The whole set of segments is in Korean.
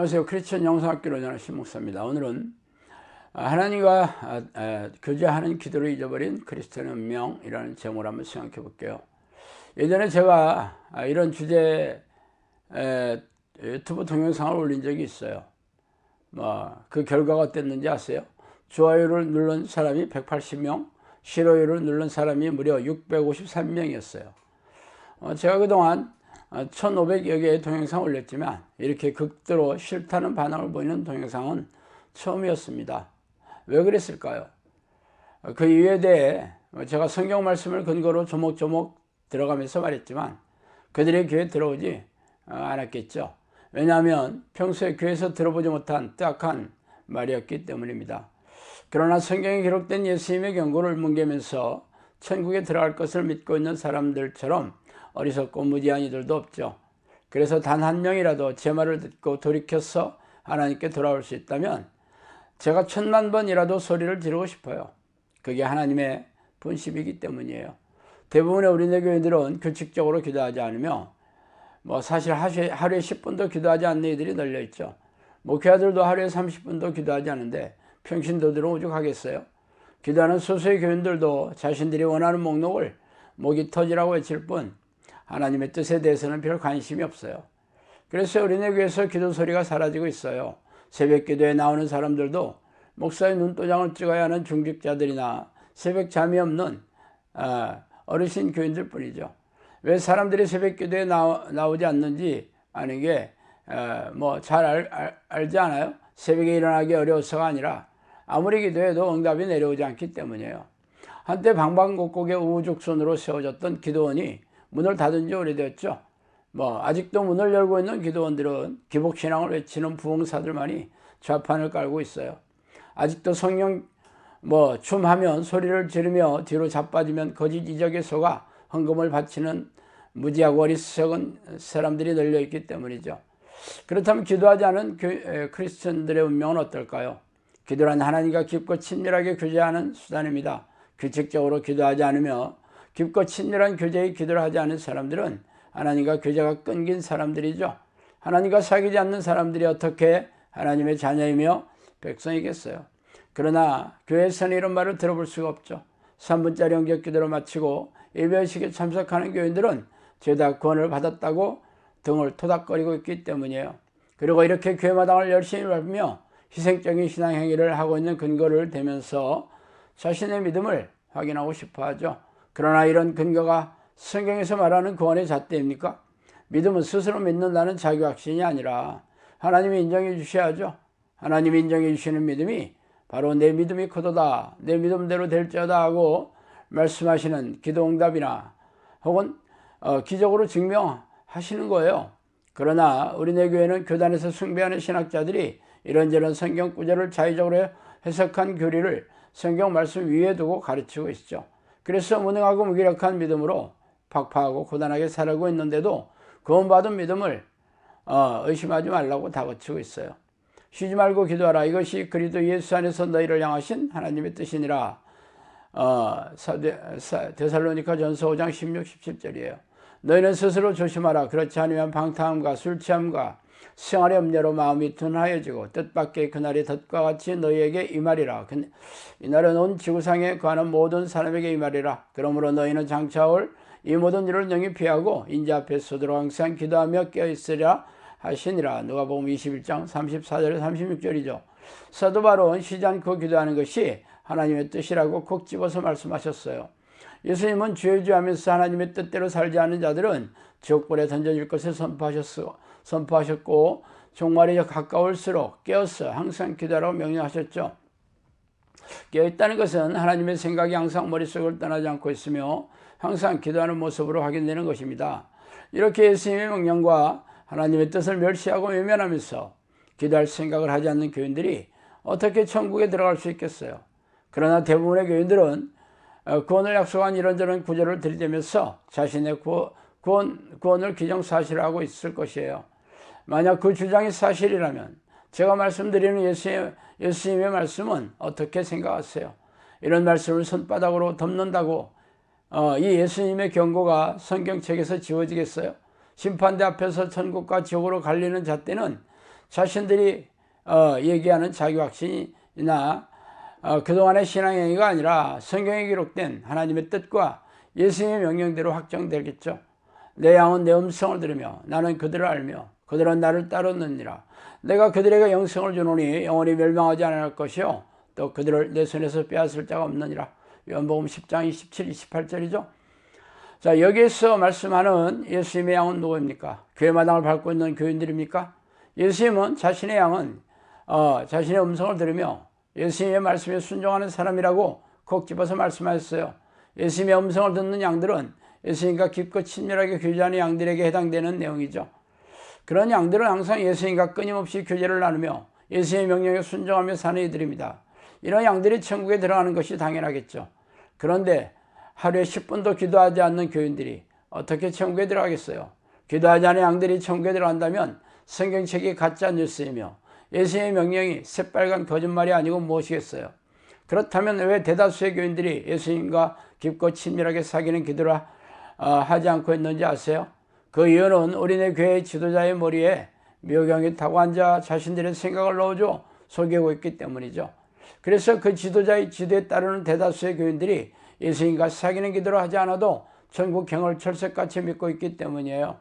안녕하세요. 크리스천 영성학교로 전하는 신목사입니다. 오늘은 하나님과 교제하는 기도를 잊어버린 크리스천의 운명이라는 제목을 한번 생각해 볼게요. 예전에 제가 이런 주제 유튜브 동영상을 올린 적이 있어요. 그 결과가 어땠는지 아세요? 좋아요를 누른 사람이 180명, 싫어요를 누른 사람이 무려 653명이었어요. 제가 그동안 1500여 개의 동영상을 올렸지만 이렇게 극도로 싫다는 반응을 보이는 동영상은 처음이었습니다. 왜 그랬을까요? 그 이유에 대해 제가 성경 말씀을 근거로 조목조목 들어가면서 말했지만 그들의 귀에 들어오지 않았겠죠. 왜냐하면 평소에 귀에서 들어보지 못한 딱한 말이었기 때문입니다. 그러나 성경에 기록된 예수님의 경고를 뭉개면서 천국에 들어갈 것을 믿고 있는 사람들처럼 어리석고 무지한 이들도 없죠. 그래서 단 한 명이라도 제 말을 듣고 돌이켜서 하나님께 돌아올 수 있다면 제가 1000만 번이라도 소리를 지르고 싶어요. 그게 하나님의 분심이기 때문이에요. 대부분의 우리네 교인들은 규칙적으로 기도하지 않으며 사실 하루에 10분도 기도하지 않는 이들이 널려있죠. 목회자들도 하루에 30분도 기도하지 않는데 평신도들은 오죽하겠어요? 기도하는 소수의 교인들도 자신들이 원하는 목록을 목이 터지라고 외칠 뿐 하나님의 뜻에 대해서는 별 관심이 없어요. 그래서 우리네 교회에서 기도 소리가 사라지고 있어요. 새벽 기도에 나오는 사람들도 목사의 눈도장을 찍어야 하는 중직자들이나 새벽 잠이 없는 어르신 교인들 뿐이죠. 왜 사람들이 새벽 기도에 나오지 않는지 아는 게 잘 알지 않아요? 새벽에 일어나기 어려워서가 아니라 아무리 기도해도 응답이 내려오지 않기 때문이에요. 한때 방방곡곡에 우후죽순으로 세워졌던 기도원이 문을 닫은 지 오래되었죠. 아직도 문을 열고 있는 기도원들은 기복신앙을 외치는 부흥사들만이 좌판을 깔고 있어요. 아직도 성령 춤하면 소리를 지르며 뒤로 자빠지면 거짓 이적에 속아 헌금을 바치는 무지하고 어리석은 사람들이 널려있기 때문이죠. 그렇다면 기도하지 않은 크리스천들의 운명은 어떨까요? 기도란 하나님과 깊고 친밀하게 교제하는 수단입니다. 규칙적으로 기도하지 않으며 깊고 친밀한 교제의 기도를 하지 않은 사람들은 하나님과 교제가 끊긴 사람들이죠. 하나님과 사귀지 않는 사람들이 어떻게 하나님의 자녀이며 백성이겠어요? 그러나 교회에서는 이런 말을 들어볼 수가 없죠. 3분짜리 영적 기도를 마치고 예배의식에 참석하는 교인들은 죄다 구원을 받았다고 등을 토닥거리고 있기 때문이에요. 그리고 이렇게 교회마당을 열심히 밟으며 희생적인 신앙행위를 하고 있는 근거를 대면서 자신의 믿음을 확인하고 싶어 하죠. 그러나 이런 근거가 성경에서 말하는 구원의 잣대입니까? 믿음은 스스로 믿는다는 자기확신이 아니라 하나님이 인정해 주셔야죠. 하나님이 인정해 주시는 믿음이 바로 내 믿음이 크도다, 내 믿음대로 될지어다 하고 말씀하시는 기도응답이나 혹은 기적으로 증명하시는 거예요. 그러나 우리네 교회는 교단에서 숭배하는 신학자들이 이런저런 성경 구절을 자의적으로 해석한 교리를 성경 말씀 위에 두고 가르치고 있죠. 그래서 무능하고 무기력한 믿음으로 팍팍하고 고단하게 살아가고 있는데도 구원받은 믿음을 의심하지 말라고 다그치고 있어요. 쉬지 말고 기도하라. 이것이 그리스도 예수 안에서 너희를 향하신 하나님의 뜻이니라. 데살로니가 전서 5장 16, 17절이에요. 너희는 스스로 조심하라. 그렇지 않으면 방탕함과 술취함과 생활의 염려로 마음이 둔하여지고 뜻밖의 그날이 덫과 같이 너희에게 임하리라. 이날은 온 지구상에 거하는 모든 사람에게 임하리라. 그러므로 너희는 장차 올 이 모든 일을 능히 피하고 인자 앞에 서도록 항상 기도하며 깨어있으리라 하시니라. 누가복음 21장 34절에 36절이죠. 사도 바울은 쉬지 않고 기도하는 것이 하나님의 뜻이라고 콕 집어서 말씀하셨어요. 예수님은 주여 주여 하면서 하나님의 뜻대로 살지 않는 자들은 지옥불에 던져질 것을 선포하셨고 종말이 가까울수록 깨어서 항상 기도하라고 명령하셨죠. 깨어있다는 것은 하나님의 생각이 항상 머릿속을 떠나지 않고 있으며 항상 기도하는 모습으로 확인되는 것입니다. 이렇게 예수님의 명령과 하나님의 뜻을 멸시하고 외면하면서 기도할 생각을 하지 않는 교인들이 어떻게 천국에 들어갈 수 있겠어요? 그러나 대부분의 교인들은 구원을 약속한 이런저런 구절을 들이대면서 자신의 구원을 기정사실화하고 있을 것이에요. 만약 그 주장이 사실이라면 제가 말씀드리는 예수님의 말씀은 어떻게 생각하세요? 이런 말씀을 손바닥으로 덮는다고 이 예수님의 경고가 성경책에서 지워지겠어요? 심판대 앞에서 천국과 지옥으로 갈리는 잣대는 자신들이 얘기하는 자기 확신이나 그동안의 신앙행위가 아니라 성경에 기록된 하나님의 뜻과 예수님의 명령대로 확정되겠죠. 내 양은 내 음성을 들으며 나는 그들을 알며 그들은 나를 따르느니라. 내가 그들에게 영생을 주노니 영원히 멸망하지 않을 것이요 또 그들을 내 손에서 빼앗을 자가 없느니라. 요한복음 10장 27, 28절이죠. 자, 여기에서 말씀하는 예수님의 양은 누구입니까? 교회 마당을 밟고 있는 교인들입니까? 예수님은 자신의 양은 자신의 음성을 들으며 예수님의 말씀에 순종하는 사람이라고 콕 집어서 말씀하셨어요. 예수님의 음성을 듣는 양들은 예수님과 깊고 친밀하게 교제하는 양들에게 해당되는 내용이죠. 그런 양들은 항상 예수님과 끊임없이 교제를 나누며 예수님의 명령에 순종하며 사는 이들입니다. 이런 양들이 천국에 들어가는 것이 당연하겠죠. 그런데 하루에 10분도 기도하지 않는 교인들이 어떻게 천국에 들어가겠어요? 기도하지 않은 양들이 천국에 들어간다면 성경책이 가짜 뉴스이며 예수님의 명령이 새빨간 거짓말이 아니고 무엇이겠어요? 그렇다면 왜 대다수의 교인들이 예수님과 깊고 친밀하게 사귀는 기도를 하지 않고 있는지 아세요? 그 이유는 우리네 교회 지도자의 머리에 묘경이 타고 앉아 자신들의 생각을 넣어줘 속이고 있기 때문이죠. 그래서 그 지도자의 지도에 따르는 대다수의 교인들이 예수님과 사귀는 기도를 하지 않아도 천국 경을 철석같이 믿고 있기 때문이에요.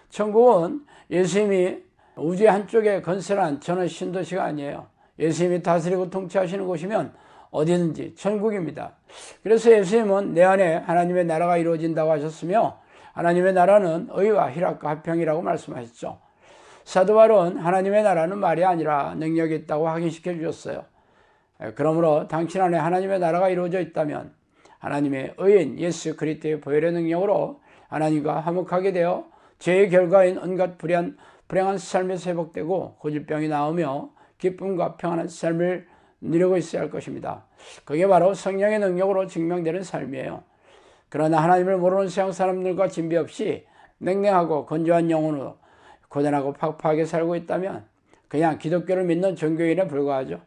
천국은 예수님이 우주의 한쪽에 건설한 전원 신도시가 아니에요. 예수님이 다스리고 통치하시는 곳이면 어디든지 천국입니다. 그래서 예수님은 내 안에 하나님의 나라가 이루어진다고 하셨으며 하나님의 나라는 의와 희락과 화평이라고 말씀하셨죠. 사도 바울은 하나님의 나라는 말이 아니라 능력이 있다고 확인시켜 주셨어요. 그러므로 당신 안에 하나님의 나라가 이루어져 있다면 하나님의 의인 예수 그리스도의 보혈의 능력으로 하나님과 화목하게 되어 죄의 결과인 온갖 불행한 삶에서 회복되고 고질병이 나오며 기쁨과 평안한 삶을 누리고 있어야 할 것입니다. 그게 바로 성령의 능력으로 증명되는 삶이에요. 그러나 하나님을 모르는 세상 사람들과 진비 없이 냉랭하고 건조한 영혼으로 고단하고 팍팍하게 살고 있다면 그냥 기독교를 믿는 종교인에 불과하죠.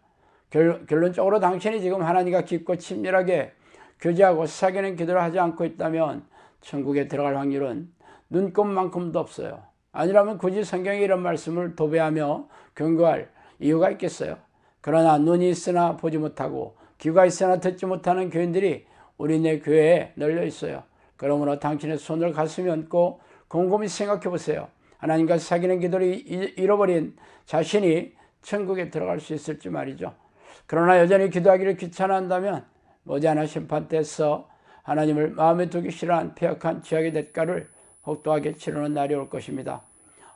결론적으로 당신이 지금 하나님과 깊고 친밀하게 교제하고 사귀는 기도를 하지 않고 있다면 천국에 들어갈 확률은 눈꼽만큼도 없어요. 아니라면 굳이 성경에 이런 말씀을 도배하며 경고할 이유가 있겠어요. 그러나 눈이 있으나 보지 못하고 귀가 있으나 듣지 못하는 교인들이 우리네 교회에 널려 있어요. 그러므로 당신의 손을 가슴에 얹고 곰곰이 생각해 보세요. 하나님과 사귀는 기도를 잃어버린 자신이 천국에 들어갈 수 있을지 말이죠. 그러나 여전히 기도하기를 귀찮아한다면 머지않아 심판대에서 하나님을 마음에 두기 싫어한 폐역한 죄악의 대가를 혹독하게 치르는 날이 올 것입니다.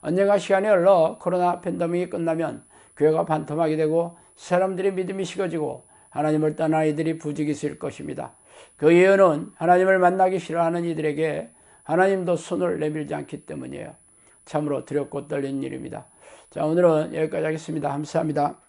언젠가 시간이 흘러 코로나 팬데믹이 끝나면 교회가 반토막이 되고 사람들의 믿음이 식어지고 하나님을 떠난 이들이 부지기수일 것입니다. 그 이유는 하나님을 만나기 싫어하는 이들에게 하나님도 손을 내밀지 않기 때문이에요. 참으로 두렵고 떨리는 일입니다. 자, 오늘은 여기까지 하겠습니다. 감사합니다.